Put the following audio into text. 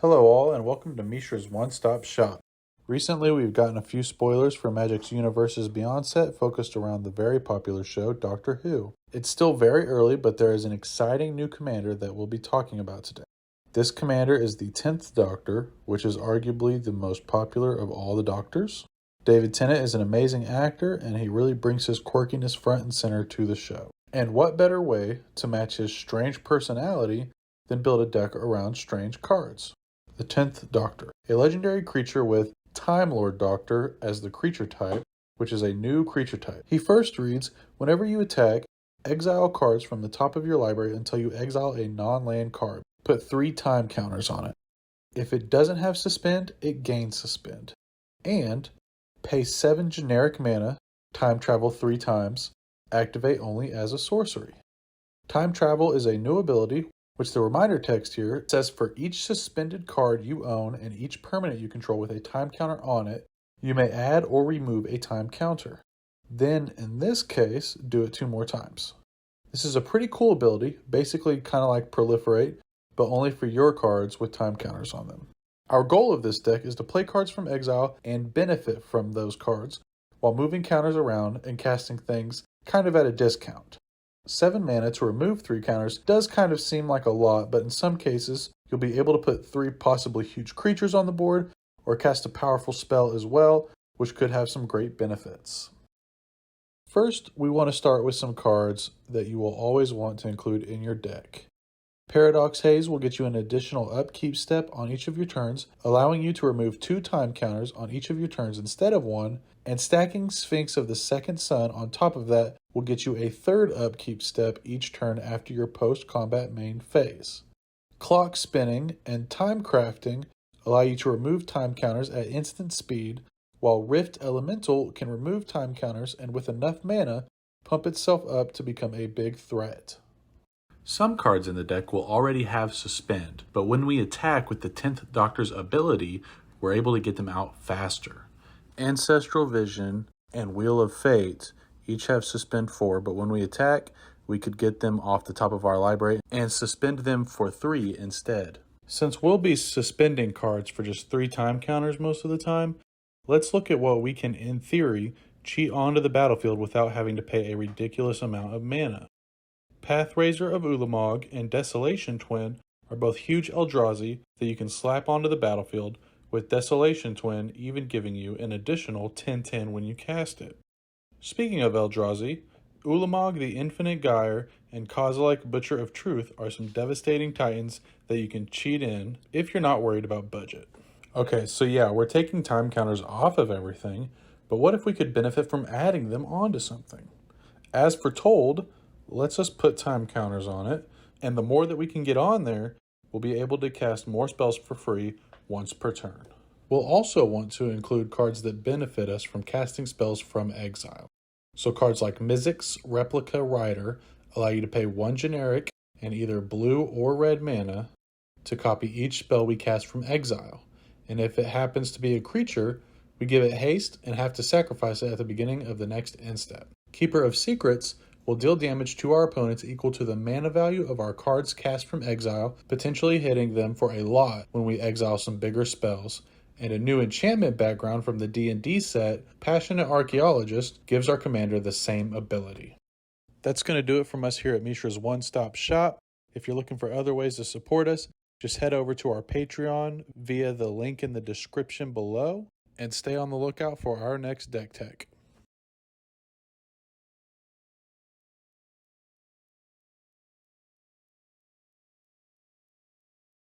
Hello all and welcome to Mishra's One Stop Shop. Recently we've gotten a few spoilers for Magic's Universe's Beyond set focused around the very popular show Doctor Who. It's still very early, but there is an exciting new commander that we'll be talking about today. This commander is the 10th Doctor, which is arguably the most popular of all the Doctors. David Tennant is an amazing actor and he really brings his quirkiness front and center to the show. And what better way to match his strange personality than build a deck around strange cards? The 10th Doctor, a legendary creature with Time Lord Doctor as the creature type, which is a new creature type. He first reads, whenever you attack, exile cards from the top of your library until you exile a non-land card. Put 3 time counters on it. If it doesn't have suspend, it gains suspend. And pay 7 generic mana, time travel 3 times, activate only as a sorcery. Time travel is a new ability, which the reminder text here says for each suspended card you own and each permanent you control with a time counter on it, you may add or remove a time counter. Then, in this case, do it 2 more times. This is a pretty cool ability, basically kind of like Proliferate, but only for your cards with time counters on them. Our goal of this deck is to play cards from exile and benefit from those cards, while moving counters around and casting things kind of at a discount. 7 mana to remove 3 counters does kind of seem like a lot, but in some cases, you'll be able to put 3 possibly huge creatures on the board, or cast a powerful spell as well, which could have some great benefits. First, we want to start with some cards that you will always want to include in your deck. Paradox Haze will get you an additional upkeep step on each of your turns, allowing you to remove 2 time counters on each of your turns instead of 1, and stacking Sphinx of the Second Sun on top of that will get you a 3rd upkeep step each turn after your post-combat main phase. Clock Spinning and Time Crafting allow you to remove time counters at instant speed, while Rift Elemental can remove time counters and with enough mana, pump itself up to become a big threat. Some cards in the deck will already have Suspend, but when we attack with the 10th Doctor's ability, we're able to get them out faster. Ancestral Vision and Wheel of Fate each have Suspend 4, but when we attack, we could get them off the top of our library and suspend them for 3 instead. Since we'll be suspending cards for just 3 time counters most of the time, let's look at what we can, in theory, cheat onto the battlefield without having to pay a ridiculous amount of mana. Pathrazer of Ulamog and Desolation Twin are both huge Eldrazi that you can slap onto the battlefield, with Desolation Twin even giving you an additional 10/10 when you cast it. Speaking of Eldrazi, Ulamog the Infinite Gyre and Kozilek Butcher of Truth are some devastating titans that you can cheat in if you're not worried about budget. Okay, so yeah, we're taking time counters off of everything, but what if we could benefit from adding them onto something? As foretold, let's just put time counters on it, and the more that we can get on there, we'll be able to cast more spells for free once per turn. We'll also want to include cards that benefit us from casting spells from exile. So cards like Mizzix Replica Rider allow you to pay 1 generic and either blue or red mana to copy each spell we cast from exile. And if it happens to be a creature, we give it haste and have to sacrifice it at the beginning of the next end step. Keeper of Secrets will deal damage to our opponents equal to the mana value of our cards cast from exile, potentially hitting them for a lot when we exile some bigger spells. And a new enchantment background from the D&D set, Passionate Archaeologist, gives our commander the same ability. That's going to do it from us here at Mishra's One Stop Shop. If you're looking for other ways to support us, just head over to our Patreon via the link in the description below, and stay on the lookout for our next deck tech.